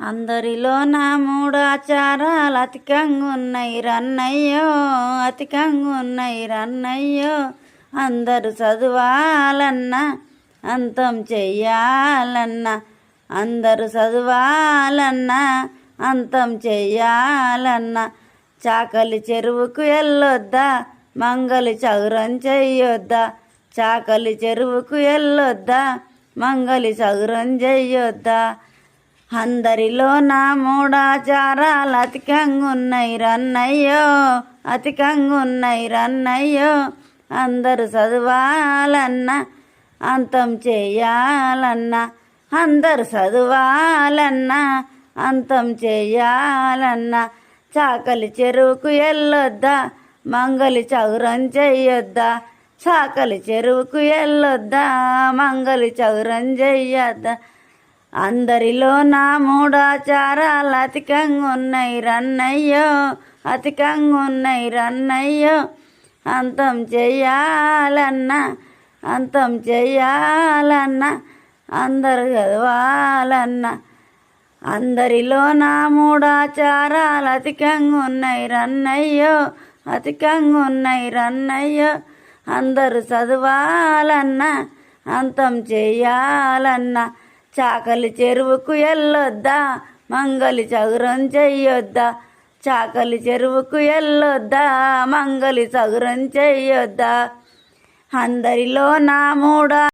అందరిలో నా మూడాచారాలు అధికంగున్నాయి రన్నయ్యో, అధికంగున్నాయి రన్నయ్యో. అందరూ చదువాలన్నా, అంతం చెయ్యాలన్నా, అందరూ చదువాలన్నా, అంతం చెయ్యాలన్నా. చాకలి చెరువుకు వెళ్ళొద్దా, మంగలి చౌరం చెయ్యొద్దా. చాకలి చెరువుకు వెళ్ళొద్దా, మంగలి చౌరం చెయ్యొద్దా. అందరిలో నా మూడాచారాలు అధికంగున్నాయి రన్నయ్యో, అధికంగున్నాయి రన్నయ్యో. అందరూ చదువాలన్నా, అంతం చెయ్యాలన్నా, అందరూ చదువాలన్నా, అంతం చెయ్యాలన్నా. చాకలి చెరువుకు వెళ్ళొద్దా, మంగలి చౌరం చెయ్యొద్దా. చాకలి చెరువుకు వెళ్ళొద్దా, మంగలి చౌరం చెయ్యొద్దా. అందరిలో నా మూడాచారాలు అధికంగున్నాయి రన్నయ్యో, అధికంగున్నాయి రన్నయ్యో. అంతం చెయ్యాలన్నా, అంతం చెయ్యాలన్నా, అందరు చదవాలన్నా. అందరిలో నా మూడాచారాలు అధికంగున్నాయి రన్నయ్యో, అధికంగున్నాయి రన్నయ్యో. అందరూ చదవాలన్నా, అంతం చెయ్యాలన్నా. చాకలి చెరువుకు వెళ్ళొద్దా, మంగలి చౌరం చెయ్యొద్దా. చాకలి చెరువుకు వెళ్ళొద్దా, మంగలి చౌరం చెయ్యొద్దా. అందరిలో నా మూడా